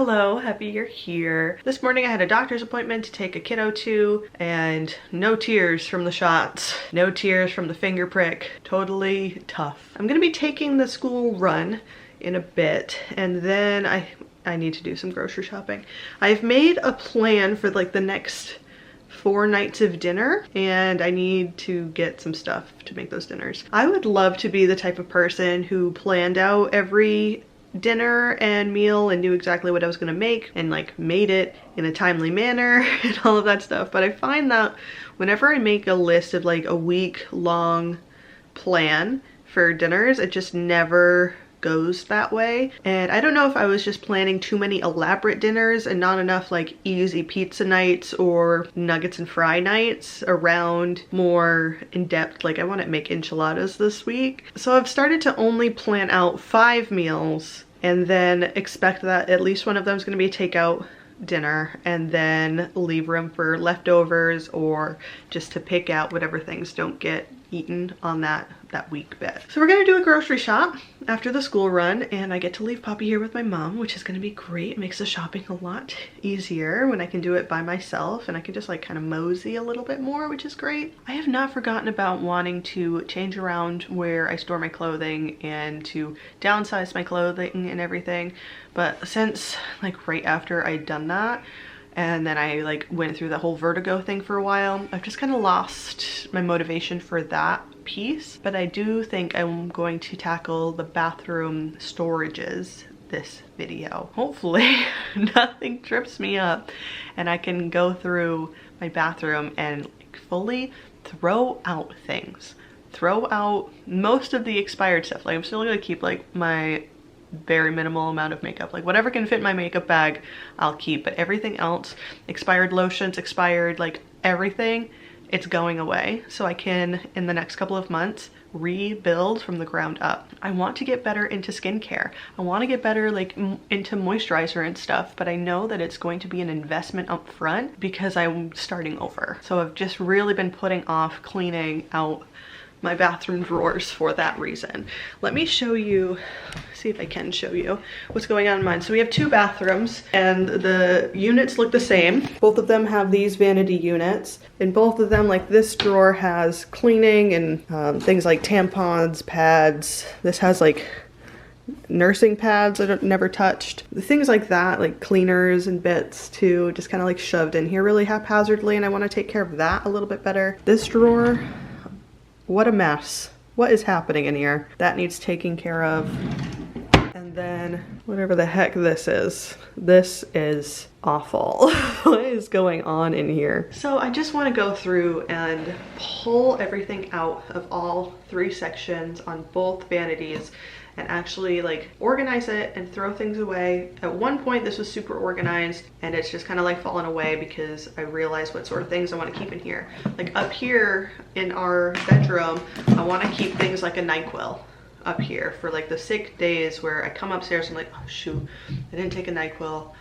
Hello, happy you're here. This morning I had a doctor's appointment to take a kiddo to, and no tears from the shots, no tears from the finger prick. Totally tough. I'm gonna be taking the school run in a bit, and then I need to do some grocery shopping. I've made a plan for like the next 4 nights of dinner, and I need to get some stuff to make those dinners. I would love to be the type of person who planned out every dinner and meal and knew exactly what I was gonna make and like made it in a timely manner and all of that stuff. But I find that whenever I make a list of like a week-long plan for dinners, it just never goes that way. And I don't know if I was just planning too many elaborate dinners and not enough like easy pizza nights or nuggets and fry nights around more in-depth, like I want to make enchiladas this week. So I've started to only plan out 5 meals and then expect that at least one of them is going to be a takeout dinner, and then leave room for leftovers or just to pick out whatever things don't get eaten on that week bit. So we're gonna do a grocery shop after the school run, and I get to leave Poppy here with my mom, which is gonna be great. It makes the shopping a lot easier when I can do it by myself, and I can just like kind of mosey a little bit more, which is great. I have not forgotten about wanting to change around where I store my clothing and to downsize my clothing and everything, but since like right after I'd done that, and then I like went through the whole vertigo thing for a while, I've just kind of lost my motivation for that piece. But I do think I'm going to tackle the bathroom storages this video. Hopefully nothing trips me up and I can go through my bathroom and like fully throw out things. Throw out most of the expired stuff. Like I'm still gonna keep like my very minimal amount of makeup, like whatever can fit in my makeup bag I'll keep, but everything else, expired lotions, expired like everything, it's going away so I can in the next couple of months rebuild from the ground up. I want to get better into skincare. I want to get better like into moisturizer and stuff, but I know that it's going to be an investment up front because I'm starting over. So I've just really been putting off cleaning out my bathroom drawers for that reason. Let me show you, see if I can show you what's going on in mine. So we have 2 bathrooms and the units look the same. Both of them have these vanity units, and both of them, like this drawer has cleaning and things like tampons, pads. This has like nursing pads that I've never touched. The things like that, like cleaners and bits too, just kind of like shoved in here really haphazardly, and I want to take care of that a little bit better. This drawer, what a mess. What is happening in here? That needs taking care of. And then whatever the heck this is awful. What is going on in here? So I just want to go through and pull everything out of all 3 sections on both vanities and actually like organize it and throw things away. At one point this was super organized and it's just kind of like fallen away because I realized what sort of things I want to keep in here. Like up here in our bedroom, I want to keep things like a NyQuil up here for like the sick days where I come upstairs and I'm like, oh shoot, I didn't take a NyQuil.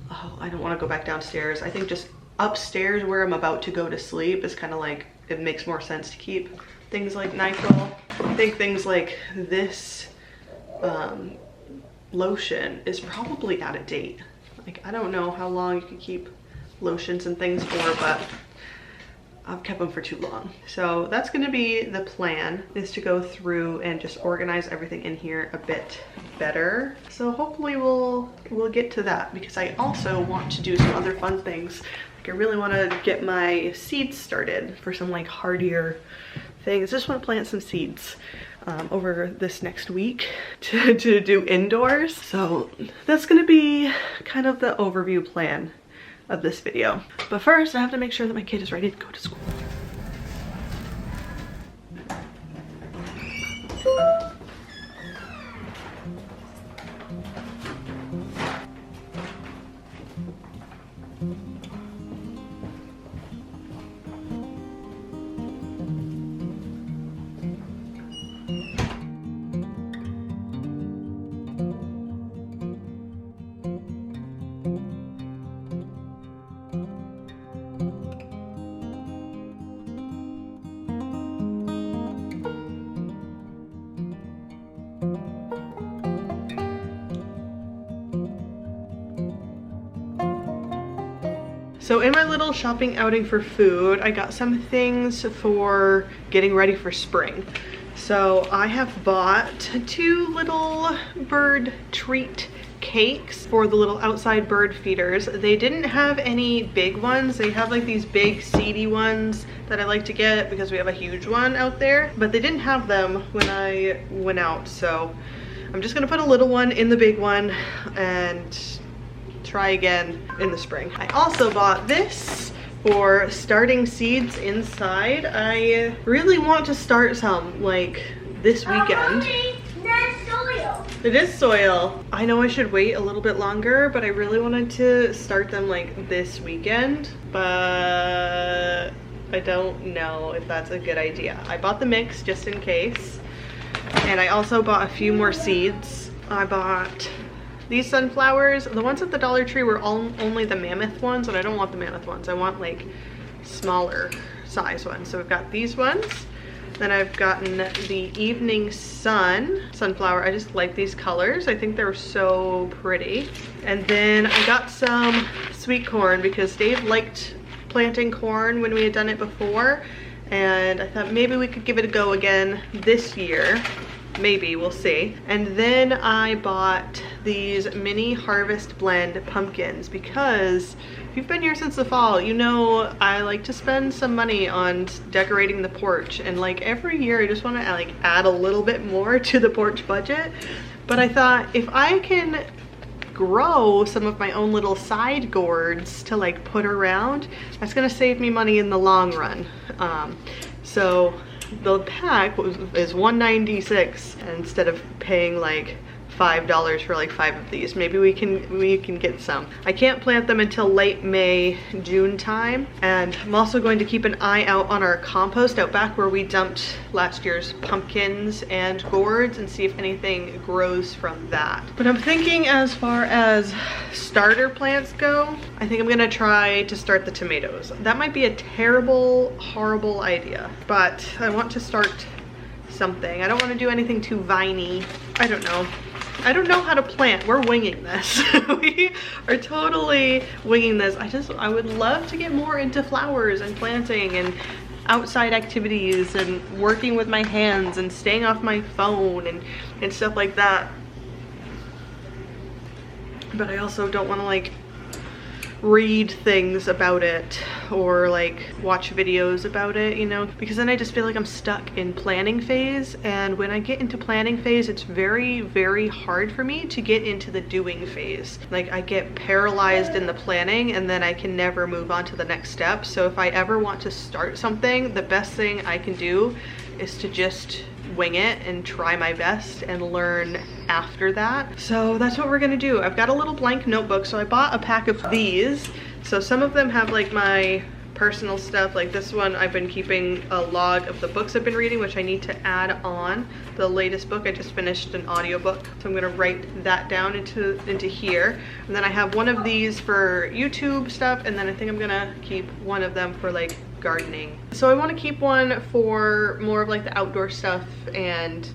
Oh, I don't want to go back downstairs. I think just upstairs where I'm about to go to sleep is kind of like, it makes more sense to keep things like NyQuil. I think things like this lotion is probably out of date. Like I don't know how long you can keep lotions and things for, but I've kept them for too long. So that's gonna be the plan, is to go through and just organize everything in here a bit better. So hopefully we'll get to that, because I also want to do some other fun things. Like I really want to get my seeds started for some like hardier things. I just want to plant some seeds over this next week to do indoors. So that's gonna be kind of the overview plan of this video. But first I have to make sure that my kid is ready to go to school. So in my little shopping outing for food, I got some things for getting ready for spring. So I have bought 2 little bird treat cakes for the little outside bird feeders. They didn't have any big ones. They have like these big seedy ones that I like to get because we have a huge one out there, but they didn't have them when I went out. So I'm just gonna put a little one in the big one and try again in the spring. I also bought this for starting seeds inside. I really want to start some like this weekend. It is soil. I know I should wait a little bit longer, but I really wanted to start them like this weekend, but I don't know if that's a good idea. I bought the mix just in case, and I also bought a few more seeds. I bought these sunflowers. The ones at the Dollar Tree were only the mammoth ones, and I don't want the mammoth ones. I want like smaller size ones. So we've got these ones. Then I've gotten the Evening Sun sunflower. I just like these colors. I think they're so pretty. And then I got some sweet corn because Dave liked planting corn when we had done it before. And I thought maybe we could give it a go again this year. Maybe, we'll see. And then I bought these mini Harvest Blend pumpkins because if you've been here since the fall, you know I like to spend some money on decorating the porch, and like every year I just want to like add a little bit more to the porch budget. But I thought if I can grow some of my own little side gourds to like put around, that's gonna save me money in the long run. So the pack is $1.96 instead of paying like $5 for like 5 of these. Maybe we can get some. I can't plant them until late May, June time. And I'm also going to keep an eye out on our compost out back where we dumped last year's pumpkins and gourds and see if anything grows from that. But I'm thinking as far as starter plants go, I think I'm gonna try to start the tomatoes. That might be a terrible, horrible idea, but I want to start something. I don't want to do anything too viney. I don't know. I don't know how to plant. We're winging this. We are totally winging this. I would love to get more into flowers and planting and outside activities and working with my hands and staying off my phone and stuff like that. But I also don't want to like read things about it or like watch videos about it, you know, because then I just feel like I'm stuck in planning phase, and when I get into planning phase it's very, very hard for me to get into the doing phase. Like I get paralyzed in the planning and then I can never move on to the next step. So if I ever want to start something, the best thing I can do is to just wing it and try my best and learn after that. So that's what we're gonna do. I've got a little blank notebook, so I bought a pack of these. So some of them have like my personal stuff, like this one I've been keeping a log of the books I've been reading, which I need to add on the latest book. I just finished an audiobook, so I'm gonna write that down into here. And then I have one of these for YouTube stuff, and then I think I'm gonna keep one of them for like gardening. So I want to keep one for more of like the outdoor stuff and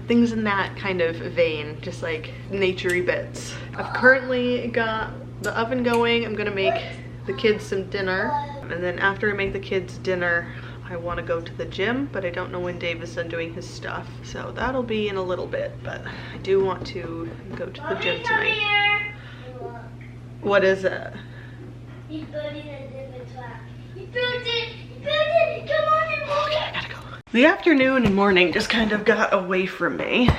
things in that kind of vein, just like naturey bits. I've currently got the oven going. I'm gonna make the kids some dinner, and then after I make the kids dinner I want to go to the gym, but I don't know when Dave is done doing his stuff, so that'll be in a little bit. But I do want to go to the gym tonight. What is it? He's building a different track. He built it! He built it! Come on and move it! Okay, I gotta go. The afternoon and morning just kind of got away from me.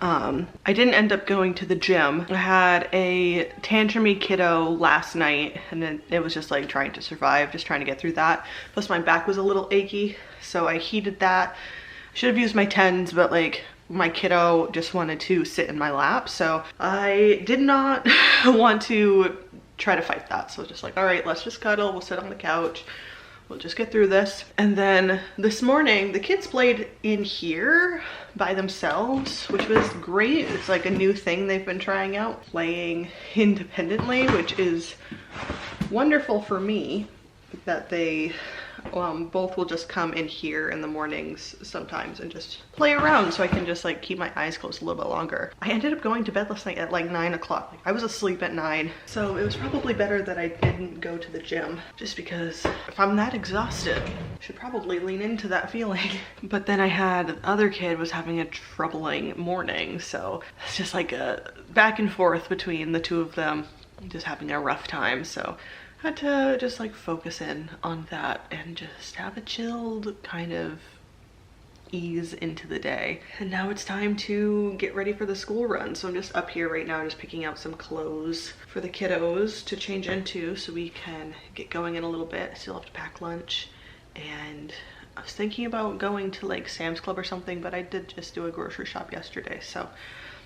I didn't end up going to the gym. I had a tantrumy kiddo last night, and it was just like trying to survive, just trying to get through that. Plus my back was a little achy, so I heated that. Should have used my TENS, but like my kiddo just wanted to sit in my lap, so I did not want to try to fight that. So just like, all right, let's just cuddle, we'll sit on the couch, we'll just get through this. And then this morning the kids played in here by themselves, which was great. It's like a new thing they've been trying out, playing independently, which is wonderful for me that they both will just come in here in the mornings sometimes and just play around so I can just like keep my eyes closed a little bit longer. I ended up going to bed last night at like 9 o'clock. Like, I was asleep at 9. So it was probably better that I didn't go to the gym, just because if I'm that exhausted, I should probably lean into that feeling. But then I had the other kid was having a troubling morning. So it's just like a back and forth between the two of them, just having a rough time. So I had to just like focus in on that and just have a chilled kind of ease into the day. And now it's time to get ready for the school run. So I'm just up here right now, just picking out some clothes for the kiddos to change into so we can get going in a little bit. I still have to pack lunch, and I was thinking about going to like Sam's Club or something, but I did just do a grocery shop yesterday, so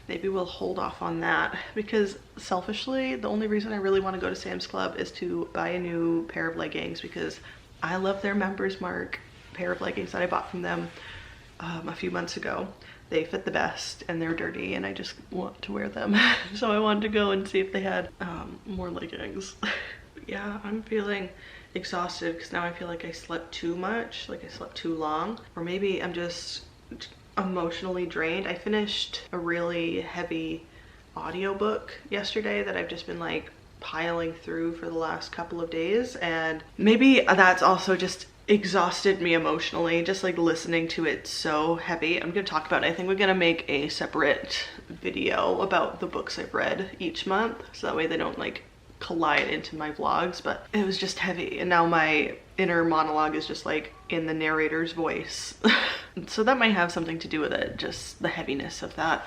maybe we'll hold off on that, because selfishly, the only reason I really want to go to Sam's Club is to buy a new pair of leggings, because I love their Members Mark pair of leggings that I bought from them a few months ago. They fit the best and they're dirty and I just want to wear them. So I wanted to go and see if they had more leggings. Yeah, I'm feeling exhausted because now I feel like I slept too much, like I slept too long, or maybe I'm just emotionally drained. I finished a really heavy audiobook yesterday that I've just been like piling through for the last couple of days, and maybe that's also just exhausted me emotionally, just like listening to it so heavy. I'm gonna talk about it. I think we're gonna make a separate video about the books I've read each month, so that way they don't like collide into my vlogs. But it was just heavy, and now my inner monologue is just like in the narrator's voice. So that might have something to do with it, just the heaviness of that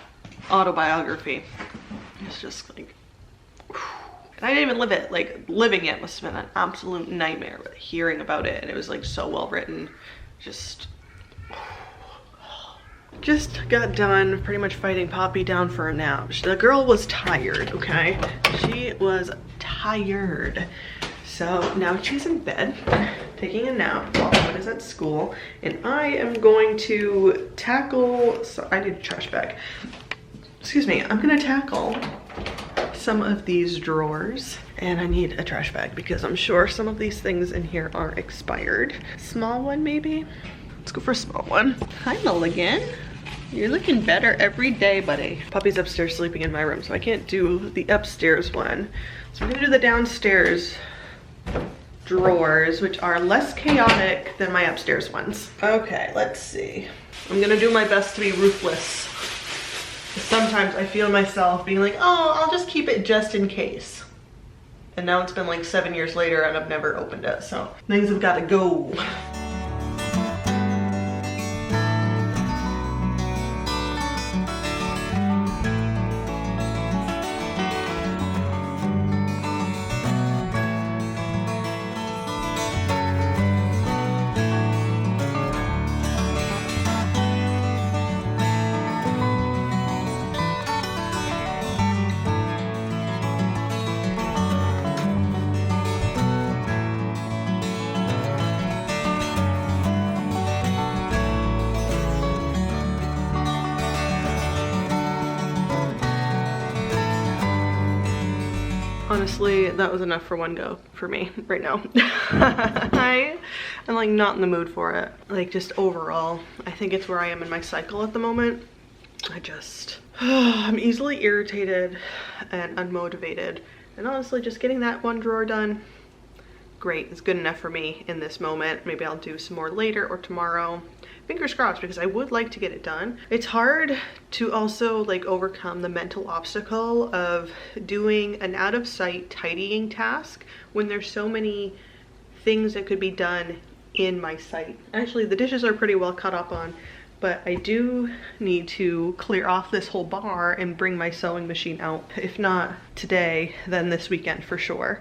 autobiography. It's just like, and I didn't even live it. Like, living it must have been an absolute nightmare, but hearing about it, and it was like so well written. Just got done pretty much fighting Poppy down for a nap. The girl was tired, okay? She was tired. So now she's in bed taking a nap while Owen is at school, and I am going to tackle, so I need a trash bag. Excuse me, I'm gonna tackle some of these drawers, and I need a trash bag because I'm sure some of these things in here are expired. Small one maybe? Let's go for a small one. Hi Mulligan. You're looking better every day, buddy. Puppy's upstairs sleeping in my room, so I can't do the upstairs one. So I'm gonna do the downstairs drawers, which are less chaotic than my upstairs ones. Okay, let's see. I'm gonna do my best to be ruthless. Sometimes I feel myself being like, oh, I'll just keep it just in case. And now it's been like 7 years later and I've never opened it, so things have got to go. Honestly, that was enough for one go for me right now. I am like not in the mood for it. Like, just overall, I think it's where I am in my cycle at the moment. I'm easily irritated and unmotivated. And honestly, just getting that one drawer done, great, it's good enough for me in this moment. Maybe I'll do some more later or tomorrow. Fingers crossed, because I would like to get it done. It's hard to also like overcome the mental obstacle of doing an out of sight tidying task when there's so many things that could be done in my sight. Actually, the dishes are pretty well caught up on, but I do need to clear off this whole bar and bring my sewing machine out. If not today, then this weekend for sure.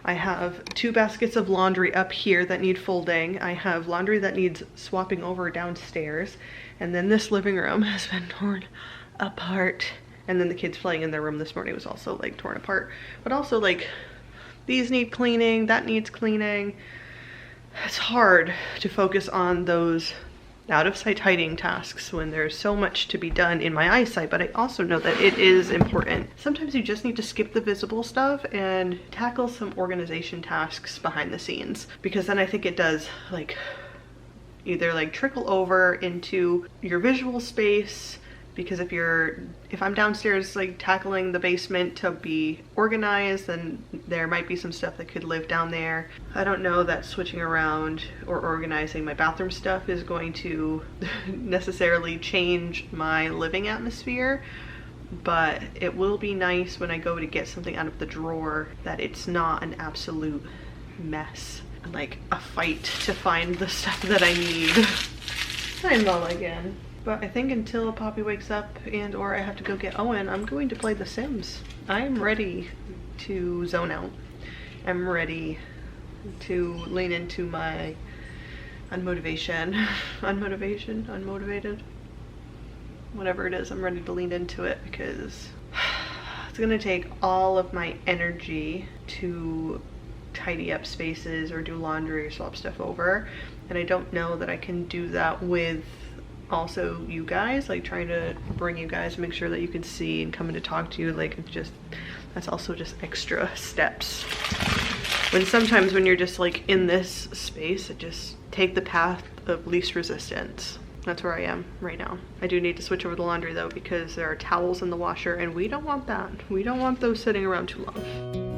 I have 2 baskets of laundry up here that need folding. I have laundry that needs swapping over downstairs. And then this living room has been torn apart. And then the kids playing in their room this morning was also like torn apart. But also like these need cleaning, that needs cleaning. It's hard to focus on those out of sight hiding tasks when there's so much to be done in my eyesight, but I also know that it is important. Sometimes you just need to skip the visible stuff and tackle some organization tasks behind the scenes, because then I think it does like either like trickle over into your visual space, because if I'm downstairs like tackling the basement to be organized, then there might be some stuff that could live down there. I don't know that switching around or organizing my bathroom stuff is going to necessarily change my living atmosphere, but it will be nice when I go to get something out of the drawer that it's not an absolute mess and like a fight to find the stuff that I need. Hi Mulligan. But I think until Poppy wakes up and or I have to go get Owen, I'm going to play The Sims. I'm ready to zone out. I'm ready to lean into my unmotivation. Unmotivated. Whatever it is, I'm ready to lean into it because it's gonna take all of my energy to tidy up spaces or do laundry or swap stuff over. And I don't know that I can do that with also you guys, like trying to bring you guys, make sure that you can see and come in to talk to you. Like it's just, that's also just extra steps. When sometimes when you're just like in this space, it just take the path of least resistance. That's where I am right now. I do need to switch over the laundry though, because there are towels in the washer and we don't want that. We don't want those sitting around too long.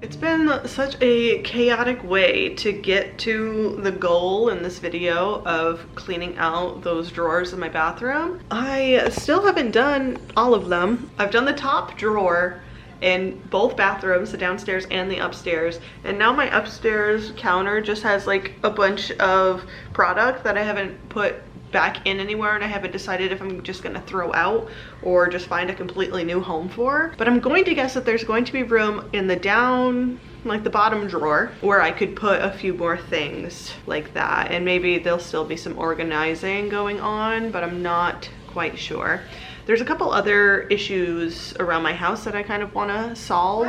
It's been such a chaotic way to get to the goal in this video of cleaning out those drawers in my bathroom. I still haven't done all of them. I've done the top drawer in both bathrooms, the downstairs and the upstairs, and now my upstairs counter just has like a bunch of product that I haven't put back in anywhere, and I haven't decided if I'm just gonna throw out or just find a completely new home for. But I'm going to guess that there's going to be room in the down, like the bottom drawer, where I could put a few more things like that, and maybe there'll still be some organizing going on, but I'm not quite sure. There's a couple other issues around my house that I kind of want to solve.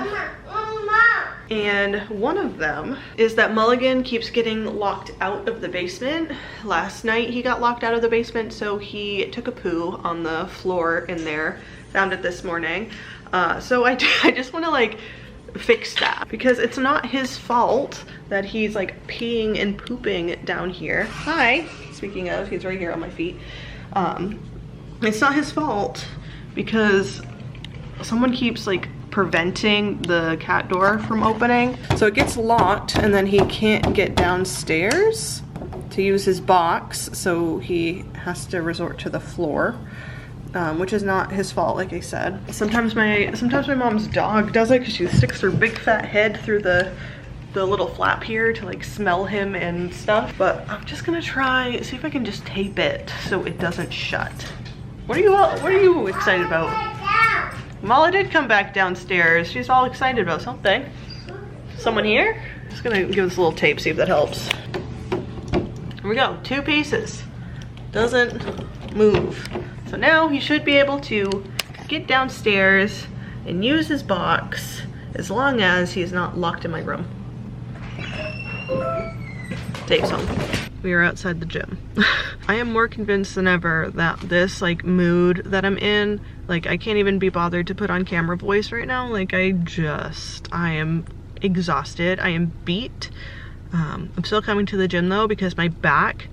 And one of them is that Mulligan keeps getting locked out of the basement. Last night he got locked out of the basement, so he took a poo on the floor in there. Found it this morning. So I just want to like fix that, because it's not his fault that he's like peeing and pooping down here. Hi. Speaking of, he's right here on my feet. It's not his fault because someone keeps like preventing the cat door from opening. So it gets locked and then he can't get downstairs to use his box, so he has to resort to the floor, which is not his fault, like I said. Sometimes my mom's dog does it because she sticks her big fat head through the little flap here to like smell him and stuff. But I'm just gonna try, see if I can just tape it so it doesn't shut. What are you excited about? Mala did come back downstairs. She's all excited about something. Someone here? Just gonna give this a little tape, see if that helps. Here we go, 2 pieces. Doesn't move. So now he should be able to get downstairs and use his box as long as he's not locked in my room. Tape's home. We are outside the gym. I am more convinced than ever that this like mood that I'm in, like I can't even be bothered to put on camera voice right now. Like I am exhausted. I am beat. I'm still coming to the gym though because my back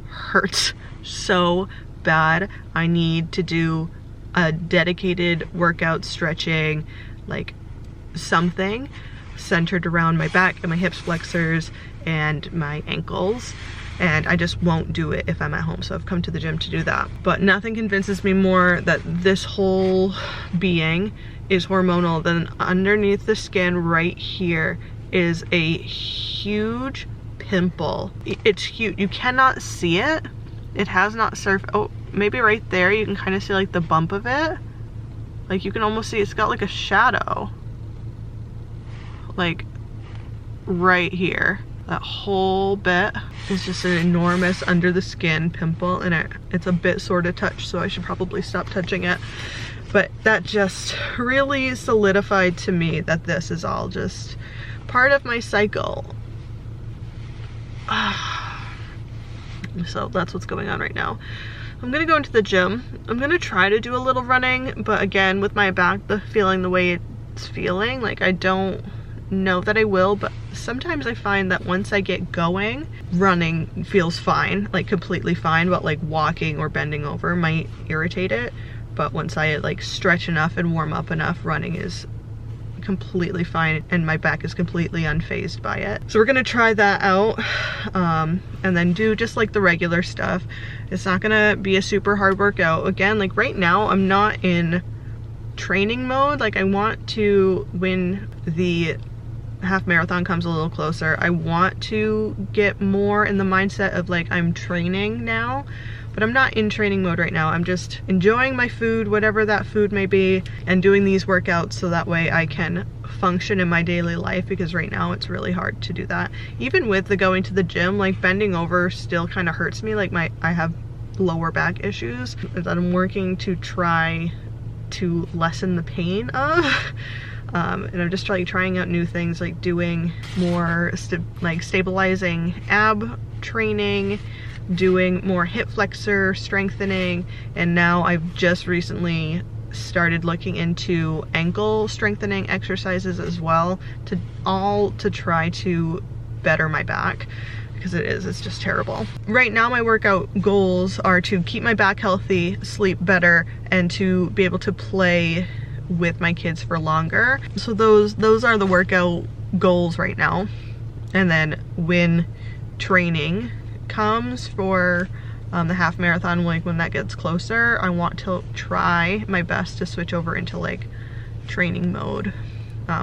hurts so bad. I need to do a dedicated workout, stretching, like something centered around my back and my hips flexors and my ankles, and I just won't do it if I'm at home, so I've come to the gym to do that. But nothing convinces me more that this whole being is hormonal than underneath the skin right here is a huge pimple. It's huge. You cannot see it. It has not surfaced. Oh, maybe right there you can kind of see like the bump of it. Like you can almost see it's got like a shadow. Like right here. That whole bit is just an enormous under the skin pimple, and it's a bit sore to touch, so I should probably stop touching it. But that just really solidified to me that this is all just part of my cycle. So that's what's going on right now. I'm gonna go into the gym. I'm gonna try to do a little running, but again, with my back feeling the way it's feeling, like I don't know that I will, but sometimes I find that once I get going, running feels fine, like completely fine, but like walking or bending over might irritate it. But once I like stretch enough and warm up enough, running is completely fine and my back is completely unfazed by it. So we're gonna try that out and then do just like the regular stuff. It's not gonna be a super hard workout. Again, like right now I'm not in training mode. Like I want to, when the half marathon comes a little closer, I want to get more in the mindset of like I'm training now, but I'm not in training mode right now. I'm just enjoying my food, whatever that food may be, and doing these workouts so that way I can function in my daily life, because right now it's really hard to do that. Even with the going to the gym, like bending over still kind of hurts me. Like I have lower back issues that I'm working to try to lessen the pain of. And I'm just trying out new things, like doing more stabilizing ab training, doing more hip flexor strengthening, and now I've just recently started looking into ankle strengthening exercises as well, to try to better my back, because it's just terrible. Right now my workout goals are to keep my back healthy, sleep better, and to be able to play with my kids for longer. So those are the workout goals right now. And then when training comes for the half marathon, like when that gets closer, I want to try my best to switch over into like training mode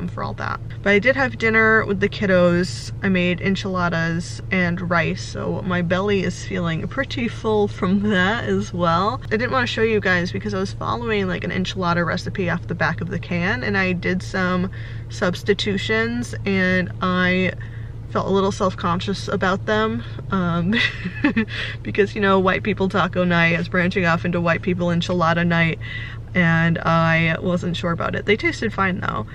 for all that. But I did have dinner with the kiddos. I made enchiladas and rice, so my belly is feeling pretty full from that as well. I didn't want to show you guys because I was following like an enchilada recipe off the back of the can, and I did some substitutions and I felt a little self-conscious about them because, you know, white people taco night is branching off into white people enchilada night, and I wasn't sure about it. They tasted fine though.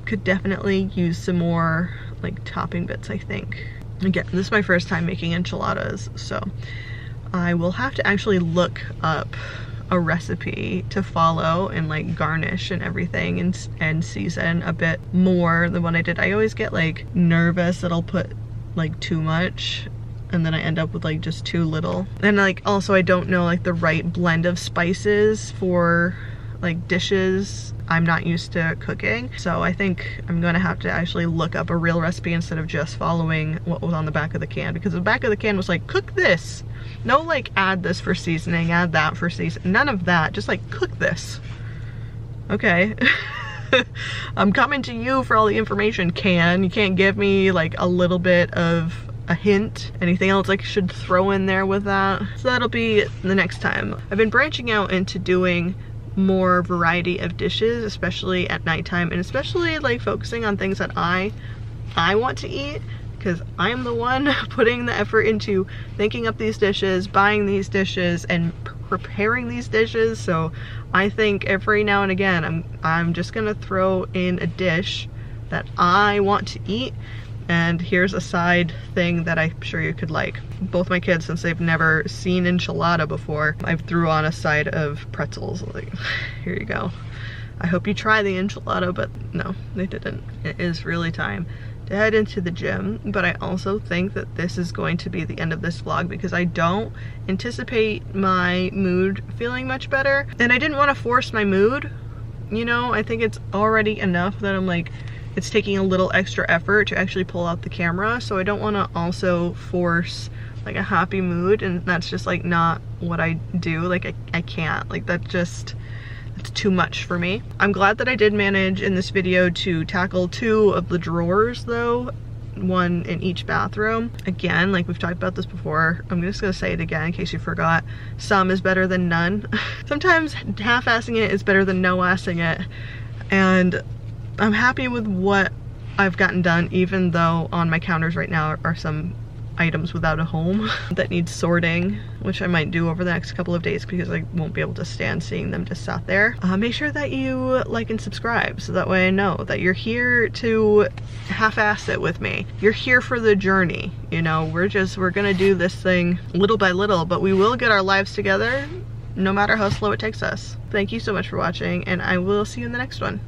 Could definitely use some more like topping bits, I think. Again, this is my first time making enchiladas, so I will have to actually look up a recipe to follow and like garnish and everything, and season a bit more than what I did. I always get like nervous that I'll put like too much and then I end up with like just too little. And like also I don't know like the right blend of spices for like dishes I'm not used to cooking. So I think I'm gonna have to actually look up a real recipe instead of just following what was on the back of the can, because the back of the can was like, cook this. No like add this for seasoning, add that for seasoning, none of that, just like cook this. Okay. I'm coming to you for all the information, can. You can't give me like a little bit of a hint. Anything else I should throw in there with that? So that'll be the next time. I've been branching out into doing more variety of dishes, especially at nighttime, and especially like focusing on things that I want to eat, because I'm the one putting the effort into thinking up these dishes, buying these dishes, and preparing these dishes. So I think every now and again I'm just gonna throw in a dish that I want to eat, and here's a side thing that I'm sure you could like. Both my kids, since they've never seen enchilada before, I threw on a side of pretzels. Like, here you go. I hope you try the enchilada, but no, they didn't. It is really time to head into the gym, but I also think that this is going to be the end of this vlog because I don't anticipate my mood feeling much better, and I didn't want to force my mood, you know. I think it's already enough that I'm like, it's taking a little extra effort to actually pull out the camera, so I don't want to also force like a happy mood, and that's just like not what I do. Like I can't, like it's too much for me. I'm glad that I did manage in this video to tackle 2 of the drawers though, 1 in each bathroom. Again, like we've talked about this before, I'm just gonna say it again in case you forgot. Some is better than none. Sometimes half-assing it is better than no-assing it, and I'm happy with what I've gotten done, even though on my counters right now are some items without a home that need sorting, which I might do over the next couple of days because I won't be able to stand seeing them just sat there. Make sure that you like and subscribe so that way I know that you're here to half-ass it with me. You're here for the journey, you know. We're gonna do this thing little by little, but we will get our lives together no matter how slow it takes us. Thank you so much for watching, and I will see you in the next one.